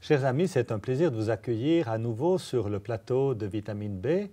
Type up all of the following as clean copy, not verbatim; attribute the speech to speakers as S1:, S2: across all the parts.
S1: Chers amis, c'est un plaisir de vous accueillir à nouveau sur le plateau de Vitamine B.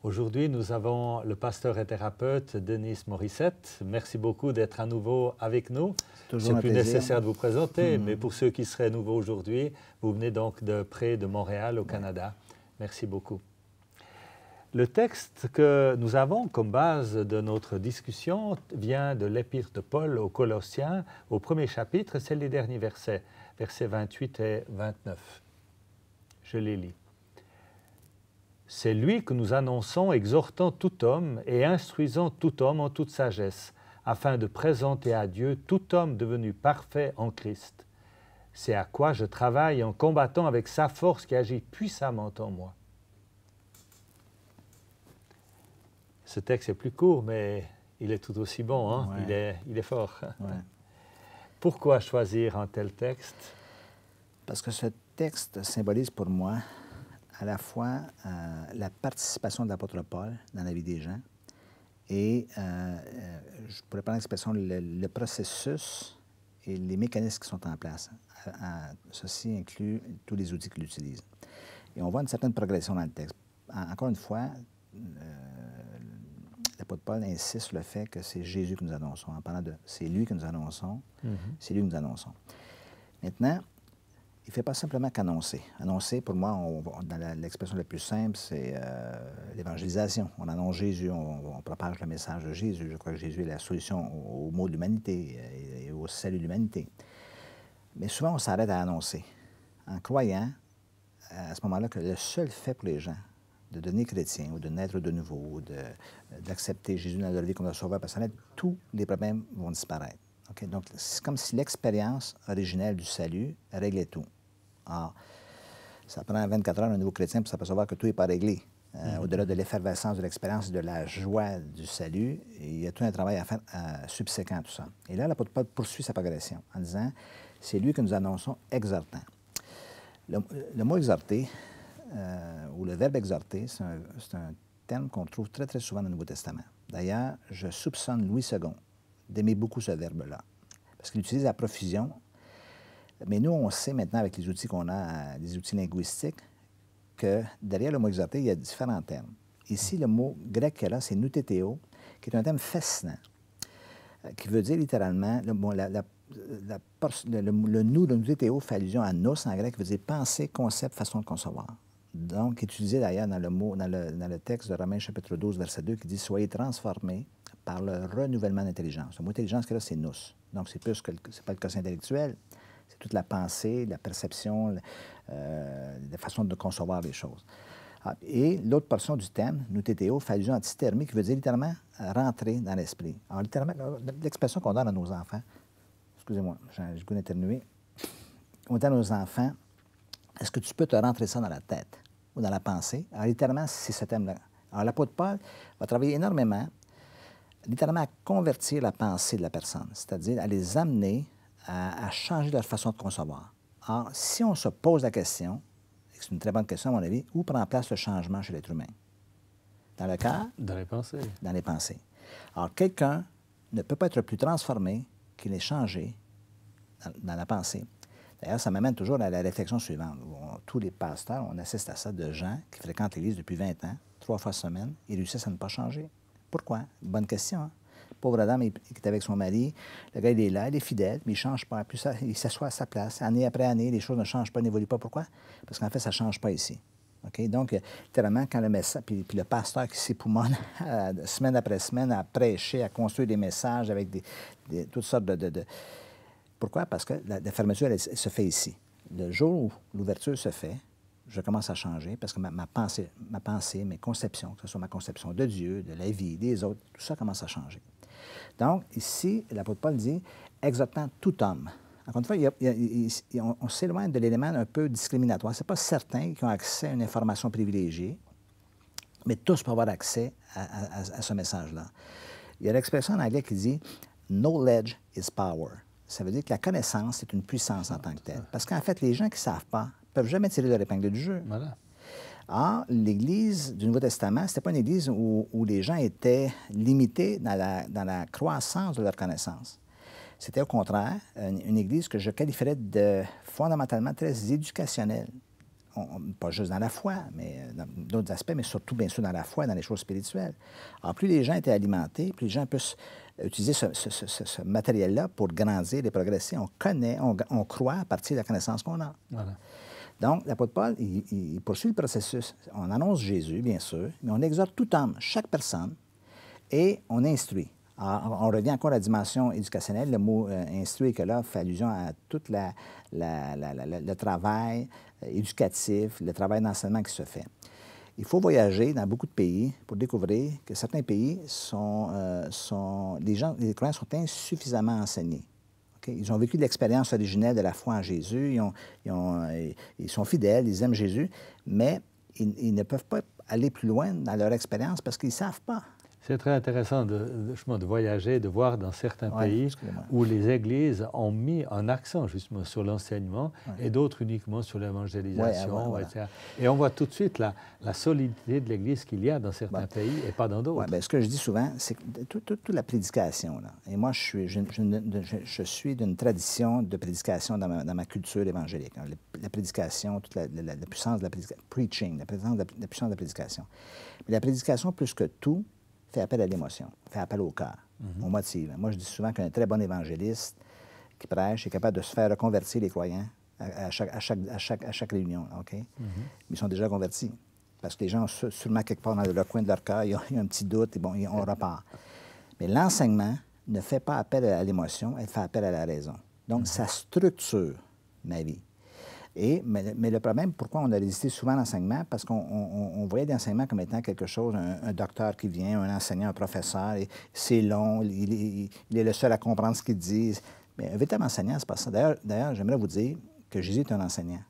S1: Aujourd'hui, nous avons le pasteur et thérapeute Denis Morissette. Merci beaucoup d'être à nouveau avec nous. C'est plus nécessaire de vous présenter, mais pour ceux qui seraient nouveaux aujourd'hui, vous venez donc de près de Montréal, au Canada. Merci beaucoup. Le texte que nous avons comme base de notre discussion vient de l'Épître de Paul aux Colossiens, au premier chapitre, c'est les derniers versets, versets 28 et 29. Je les lis. C'est lui que nous annonçons, exhortant tout homme et instruisant tout homme en toute sagesse, afin de présenter à Dieu tout homme devenu parfait en Christ. C'est à quoi je travaille en combattant avec sa force qui agit puissamment en moi. Ce texte est plus court, mais il est tout aussi bon, hein? Ouais. Il est fort. Ouais. Pourquoi choisir un tel texte?
S2: Parce que ce texte symbolise pour moi à la fois la participation de l'apôtre Paul dans la vie des gens et, je pourrais prendre l'expression, le processus et les mécanismes qui sont en place. Ceci inclut tous les outils qu'il utilise. Et on voit une certaine progression dans le texte. Encore une fois, l'apôtre Paul insiste sur le fait que c'est Jésus que nous annonçons, en parlant de « c'est lui que nous annonçons c'est lui que nous annonçons ». Maintenant, il ne fait pas simplement qu'annoncer. Annoncer, pour moi, dans l'expression la plus simple, c'est l'évangélisation. On annonce Jésus, on propage le message de Jésus. Je crois que Jésus est la solution au maux de l'humanité et au salut de l'humanité. Mais souvent, on s'arrête à annoncer, en croyant, à ce moment-là, que le seul fait pour les gens de devenir chrétien ou de naître de nouveau, ou d'accepter Jésus dans leur vie comme leur sauveur personnel, tous les problèmes vont disparaître. Okay? Donc, c'est comme si l'expérience originelle du salut réglait tout. Or, ça prend 24 heures un nouveau chrétien pour s'apercevoir que tout n'est pas réglé. Au-delà de l'effervescence de l'expérience, de la joie du salut, il y a tout un travail à faire subséquent à tout ça. Et là, l'apôtre Paul poursuit sa progression en disant « C'est lui que nous annonçons exhortant ». Le mot « exhorter », ou le verbe « exhorter », c'est un terme qu'on trouve très, très souvent dans le Nouveau Testament. D'ailleurs, je soupçonne Louis II d'aimer beaucoup ce verbe-là, parce qu'il l'utilise à profusion. Mais nous, on sait maintenant, avec les outils qu'on a, les outils linguistiques, que derrière le mot « exhorter », il y a différents termes. Ici, le mot grec qu'il y a là, c'est « noutétéo », qui est un terme fascinant, qui veut dire littéralement, le nous, le noutétéo, fait allusion à nous en grec, qui veut dire pensée, concept, façon de concevoir. Donc, utilisé d'ailleurs dans le texte de Romains chapitre 12, verset 2, qui dit « Soyez transformés par le renouvellement d'intelligence ». Le mot « intelligence », que là, c'est « nous ». Donc, c'est plus que c'est pas le quotient intellectuel, c'est toute la pensée, la perception, la façon de concevoir les choses. Et l'autre portion du thème, noutétéo, fait allusion à antithermie, qui veut dire littéralement rentrer dans l'esprit. Alors, littéralement, l'expression qu'on donne à nos enfants, excusez-moi, j'ai le goût d'éternuer, on dit à nos enfants, est-ce que tu peux te rentrer ça dans la tête ou dans la pensée? Alors, littéralement, c'est ce thème-là. Alors, l'apôtre Paul va travailler énormément, littéralement, à convertir la pensée de la personne, c'est-à-dire à les amener à changer leur façon de concevoir. Alors, si on se pose la question, et c'est une très bonne question à mon avis, où prend place le changement chez l'être humain? Dans le cœur?
S1: Dans les pensées. Dans
S2: les pensées. Alors, quelqu'un ne peut pas être plus transformé qu'il est changé dans la pensée. D'ailleurs, ça m'amène toujours à la réflexion suivante. Tous les pasteurs, on assiste à ça, de gens qui fréquentent l'Église depuis 20 ans, 3 fois semaine, ils réussissent à ne pas changer. Pourquoi? Bonne question, hein? Pauvre dame, il est avec son mari, le gars, il est là, il est fidèle, mais il ne change pas. Puis ça, il s'assoit à sa place. Année après année, les choses ne changent pas, n'évoluent pas. Pourquoi? Parce qu'en fait, ça ne change pas ici. Okay? Donc, littéralement, quand le message, puis le pasteur qui s'époumonne semaine après semaine à prêcher, à construire des messages avec toutes sortes de... Pourquoi? Parce que la fermeture, elle se fait ici. Le jour où l'ouverture se fait, je commence à changer parce que ma pensée, mes conceptions, que ce soit ma conception de Dieu, de la vie, des autres, tout ça commence à changer. Donc, ici, l'apôtre Paul dit « exhortant tout homme ». Encore une fois, on s'éloigne de l'élément un peu discriminatoire. Ce n'est pas certains qui ont accès à une information privilégiée, mais tous peuvent avoir accès à ce message-là. Il y a l'expression en anglais qui dit « knowledge is power ». Ça veut dire que la connaissance, c'est une puissance en tant que telle. Parce qu'en fait, les gens qui ne savent pas ne peuvent jamais tirer leur épingle du jeu.
S1: Voilà.
S2: Or, l'Église du Nouveau Testament, ce n'était pas une Église où les gens étaient limités dans la croissance de leur connaissance. C'était au contraire une Église que je qualifierais de fondamentalement très éducationnelle. Pas juste dans la foi, mais dans d'autres aspects, mais surtout, bien sûr, dans la foi, dans les choses spirituelles. Alors, plus les gens étaient alimentés, plus les gens peuvent utiliser ce matériel-là pour grandir et progresser. On connaît, on croit à partir de la connaissance qu'on a. Voilà. Donc, l'apôtre Paul, il poursuit le processus. On annonce Jésus, bien sûr, mais on exhorte tout homme, chaque personne, et on instruit. Alors, on revient encore à la dimension éducationnelle. Le mot instruit que là fait allusion à tout le travail éducatif, le travail d'enseignement qui se fait. Il faut voyager dans beaucoup de pays pour découvrir que certains pays les croyants sont insuffisamment enseignés. Okay? Ils ont vécu l'expérience originelle de la foi en Jésus, ils sont fidèles, ils aiment Jésus, mais ils ne peuvent pas aller plus loin dans leur expérience parce qu'ils ne savent pas.
S1: C'est très intéressant de voyager, de voir dans certains pays où les églises ont mis un accent justement sur l'enseignement et d'autres uniquement sur l'évangélisation, etc. Et on voit tout de suite la solidité de l'Église qu'il y a dans certains pays et pas dans d'autres.
S2: Ce que je dis souvent, c'est que toute la prédication, là, et moi je suis d'une tradition de prédication dans ma culture évangélique. Hein, la prédication, toute la puissance de la prédication, preaching, la puissance de la prédication. Mais la prédication, plus que tout, fait appel à l'émotion, fait appel au cœur, au motive. Moi, je dis souvent qu'un très bon évangéliste qui prêche est capable de se faire reconvertir les croyants à chaque réunion. OK? Mais ils sont déjà convertis. Parce que les gens ont sûrement quelque part dans le coin de leur cœur, il y a un petit doute et bon, on repart. Mais l'enseignement ne fait pas appel à l'émotion, elle fait appel à la raison. Donc, ça structure ma vie. Mais le problème, pourquoi on a résisté souvent à l'enseignement? Parce qu'on voyait l'enseignement comme étant quelque chose, un docteur qui vient, un enseignant, un professeur, et c'est long, il est le seul à comprendre ce qu'il dit. Mais un véritable enseignant, c'est pas ça. D'ailleurs, j'aimerais vous dire que Jésus est un enseignant.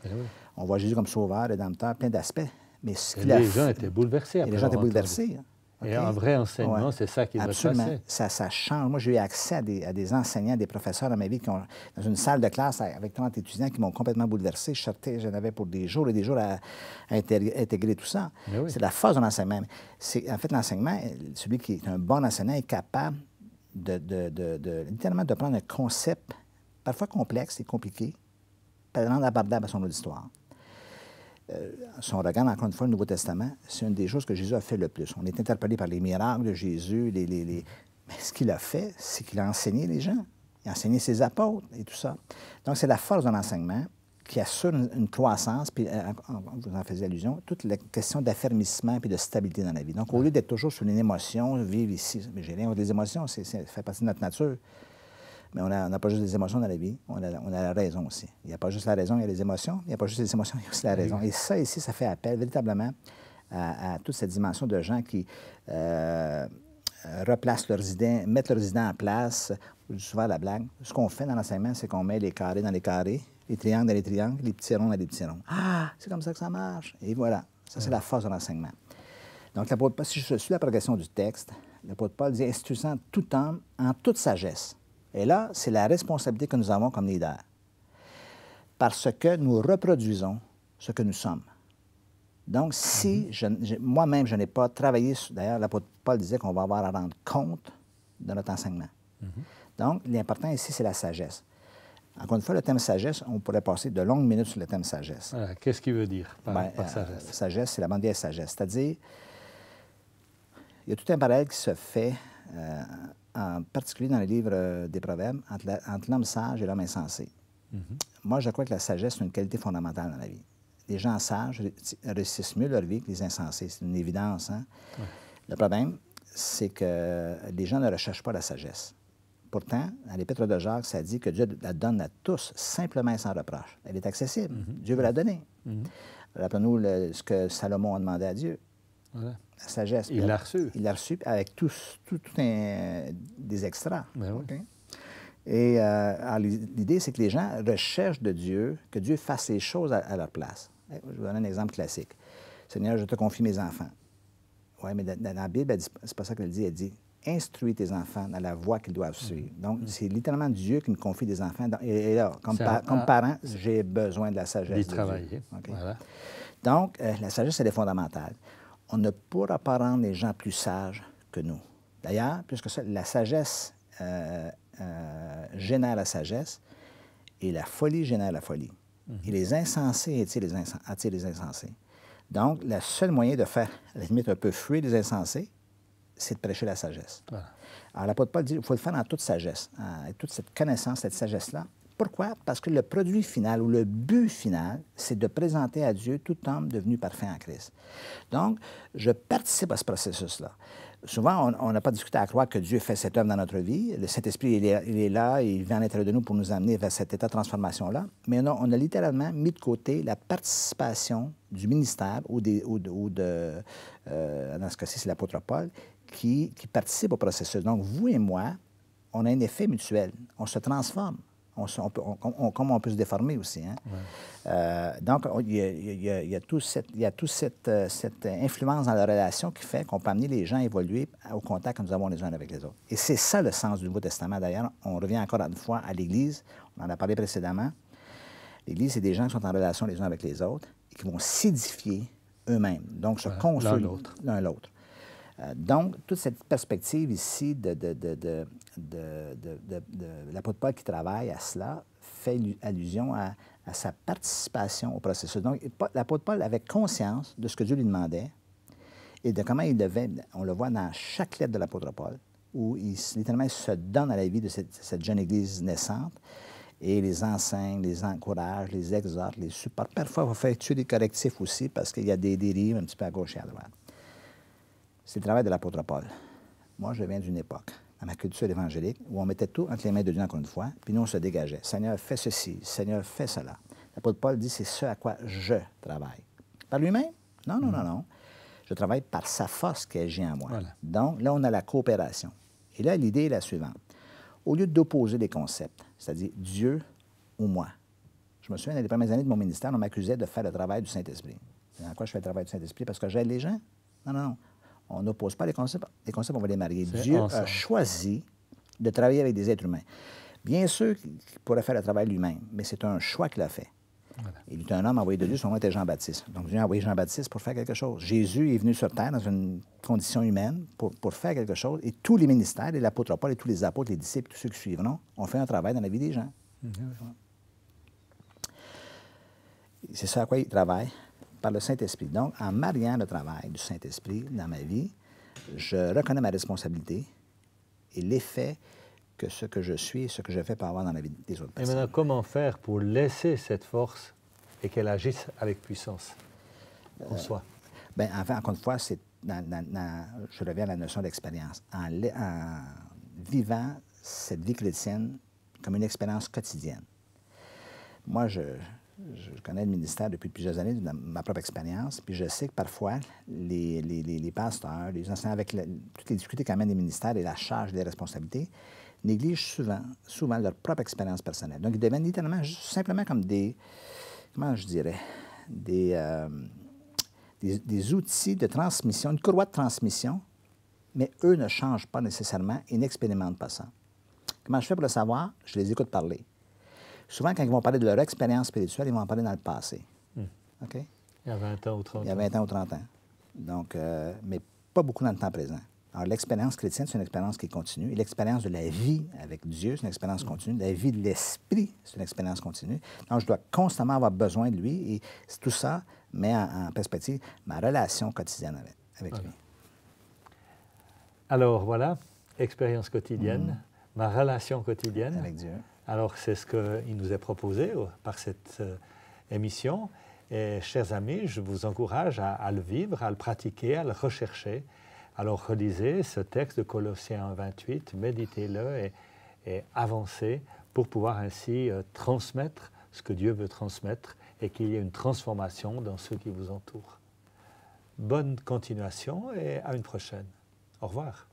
S2: Oui. On voit Jésus comme sauveur, rédempteur, plein d'aspects. Mais
S1: les gens étaient bouleversés.
S2: Les gens étaient bouleversés.
S1: Okay. Et un vrai enseignement, c'est ça qui doit se passer.
S2: Ça change. Moi, j'ai eu accès à des enseignants, des professeurs dans ma vie dans une salle de classe avec 30 étudiants qui m'ont complètement bouleversé. J'en avais pour des jours et des jours à intégrer tout ça. Oui. C'est la force de l'enseignement. En fait, l'enseignement, celui qui est un bon enseignant est capable littéralement de prendre un concept parfois complexe et compliqué, puis de le rendre abordable à son auditoire. Si on regarde encore une fois le Nouveau Testament, c'est une des choses que Jésus a fait le plus. On est interpellé par les miracles de Jésus. Mais ce qu'il a fait, c'est qu'il a enseigné les gens. Il a enseigné ses apôtres et tout ça. Donc, c'est la force de l'enseignement qui assure une croissance, puis vous en faisiez allusion, toute la question d'affermissement puis de stabilité dans la vie. Donc, au lieu d'être toujours sur une émotion, vivre ici, mais j'ai rien contre les émotions, ça fait partie de notre nature. Mais on n'a pas juste des émotions dans la vie, on a la raison aussi. Il n'y a pas juste la raison, il y a les émotions. Il n'y a pas juste les émotions, il y a aussi la raison. Et ça, ici, ça fait appel véritablement à toute cette dimension de gens qui replacent leurs idées, mettent leurs idées en place. Je dis souvent la blague. Ce qu'on fait dans l'enseignement, c'est qu'on met les carrés dans les carrés, les triangles dans les triangles, les petits ronds dans les petits ronds. Ah, c'est comme ça que ça marche. Et voilà, ça, c'est la force de l'enseignement. Donc, l'apôtre Paul, si je suis la progression du texte, l'apôtre Paul dit « instituant tout homme en toute sagesse ». Et là, c'est la responsabilité que nous avons comme leaders. Parce que nous reproduisons ce que nous sommes. Donc, si moi-même, je n'ai pas travaillé... D'ailleurs, l'apôtre Paul disait qu'on va avoir à rendre compte de notre enseignement. Donc, l'important ici, c'est la sagesse. Encore une fois, le thème sagesse, on pourrait passer de longues minutes sur le thème sagesse.
S1: Qu'est-ce qu'il veut dire par sagesse?
S2: Sagesse, c'est la bonne vieille sagesse. C'est-à-dire, il y a tout un parallèle qui se fait... en particulier dans le livre des Proverbes, entre l'homme sage et l'homme insensé. Moi, je crois que la sagesse est une qualité fondamentale dans la vie. Les gens sages réussissent mieux leur vie que les insensés. C'est une évidence. Hein? Ouais. Le problème, c'est que les gens ne recherchent pas la sagesse. Pourtant, dans l'Épître de Jacques, ça dit que Dieu la donne à tous, simplement et sans reproche. Elle est accessible. Dieu veut la donner. Rappelons-nous ce que Salomon a demandé à Dieu. Ouais. La sagesse.
S1: Il l'a reçu.
S2: Il l'a reçu avec tout des extras.
S1: Ben oui. Okay?
S2: Et l'idée, c'est que les gens recherchent de Dieu, que Dieu fasse les choses à leur place. Je vais vous donner un exemple classique. Seigneur, je te confie mes enfants. Oui, mais dans la Bible, c'est pas ça qu'elle dit. Elle dit instruis tes enfants dans la voie qu'ils doivent suivre. Donc, c'est littéralement Dieu qui me confie des enfants. Et là, comme parent, j'ai besoin de la sagesse.
S1: D'y travailler.
S2: Okay? Voilà. Donc, la sagesse, elle est fondamentale. On ne pourra pas rendre les gens plus sages que nous. D'ailleurs, puisque ça, la sagesse génère la sagesse et la folie génère la folie. Et les insensés attirent les insensés. Donc, le seul moyen de faire, à la limite, un peu fuir les insensés, c'est de prêcher la sagesse. Voilà. Alors, l'apôtre Paul dit qu'il faut le faire en toute sagesse, avec toute cette connaissance, cette sagesse-là. Pourquoi? Parce que le produit final ou le but final, c'est de présenter à Dieu tout homme devenu parfait en Christ. Donc, je participe à ce processus-là. Souvent, on n'a pas discuté à croire que Dieu fait cette œuvre dans notre vie. Le Saint-Esprit, il est là, il vient à l'intérieur de nous pour nous amener vers cet état de transformation-là. Mais on a littéralement mis de côté la participation du ministère dans ce cas-ci, c'est l'apôtre Paul, qui participe au processus. Donc, vous et moi, on a un effet mutuel. On se transforme. Comme on peut se déformer aussi. Hein? Ouais. Donc, il y a toute cette influence dans la relation qui fait qu'on peut amener les gens à évoluer au contact que nous avons les uns avec les autres. Et c'est ça le sens du Nouveau Testament. D'ailleurs, on revient encore une fois à l'Église. On en a parlé précédemment. L'Église, c'est des gens qui sont en relation les uns avec les autres et qui vont s'édifier eux-mêmes. Donc, se construire l'un l'autre. Donc, toute cette perspective ici de l'apôtre Paul qui travaille à cela fait allusion à sa participation au processus. Donc, l'apôtre Paul avait conscience de ce que Dieu lui demandait et de comment il devait, on le voit dans chaque lettre de l'apôtre Paul, où il littéralement se donne à la vie de cette jeune Église naissante et les enseigne, les encourage, les exhorte, les supporte. Parfois, il va faire tuer des correctifs aussi parce qu'il y a des dérives un petit peu à gauche et à droite. C'est le travail de l'apôtre Paul. Moi, je viens d'une époque, dans ma culture évangélique, où on mettait tout entre les mains de Dieu encore une fois, puis nous, on se dégageait. Seigneur, fais ceci. Seigneur, fais cela. L'apôtre Paul dit, c'est ce à quoi je travaille. Par lui-même? Non, non, non, non. Je travaille par sa force qui agit en moi. Voilà. Donc, là, on a la coopération. Et là, l'idée est la suivante. Au lieu d'opposer des concepts, c'est-à-dire Dieu ou moi, je me souviens, dans les premières années de mon ministère, on m'accusait de faire le travail du Saint-Esprit. En quoi je fais le travail du Saint-Esprit? Parce que j'aide les gens? Non, non, non. On n'oppose pas les concepts. Les concepts, on va les marier. Dieu a choisi de travailler avec des êtres humains. Bien sûr qu'il pourrait faire le travail lui-même, mais c'est un choix qu'il a fait. Voilà. Il est un homme envoyé de Dieu, son nom était Jean-Baptiste. Donc Dieu a envoyé Jean-Baptiste pour faire quelque chose. Jésus est venu sur terre dans une condition humaine pour faire quelque chose. Et tous les ministères, et l'apôtre Paul, et tous les apôtres, les disciples, tous ceux qui suivront, ont fait un travail dans la vie des gens. C'est ça à quoi ils travaillent. Par le Saint-Esprit. Donc, en mariant le travail du Saint-Esprit dans ma vie, je reconnais ma responsabilité et l'effet que ce que je suis et ce que je fais peut avoir dans la vie des autres personnes.
S1: Et maintenant, comment faire pour laisser cette force et qu'elle agisse avec puissance en soi?
S2: Bien, enfin, encore une fois, je reviens à la notion d'expérience. En vivant cette vie chrétienne comme une expérience quotidienne. Moi, je connais le ministère depuis plusieurs années, de ma propre expérience, puis je sais que parfois, les pasteurs, les enseignants, avec toutes les difficultés qu'amènent les ministères et la charge des responsabilités, négligent souvent leur propre expérience personnelle. Donc, ils deviennent littéralement simplement comme des outils de transmission, une courroie de transmission, mais eux ne changent pas nécessairement et n'expérimentent pas ça. Comment je fais pour le savoir? Je les écoute parler. Souvent, quand ils vont parler de leur expérience spirituelle, ils vont en parler dans le passé. OK?
S1: Il y a 20 ans ou 30 ans.
S2: Il y a 20 ans ou 30 ans. Donc, mais pas beaucoup dans le temps présent. Alors, l'expérience chrétienne, c'est une expérience qui continue. Et l'expérience de la vie avec Dieu, c'est une expérience continue. La vie de l'esprit, c'est une expérience continue. Donc, je dois constamment avoir besoin de lui. Et tout ça met en perspective ma relation quotidienne avec lui.
S1: Alors, voilà, expérience quotidienne, ma relation quotidienne.
S2: Avec Dieu.
S1: Alors, c'est ce qu'il nous est proposé par cette émission. Et, chers amis, je vous encourage à le vivre, à le pratiquer, à le rechercher. Alors, relisez ce texte de Colossiens 1:28, méditez-le et avancez pour pouvoir ainsi transmettre ce que Dieu veut transmettre et qu'il y ait une transformation dans ceux qui vous entourent. Bonne continuation et à une prochaine. Au revoir.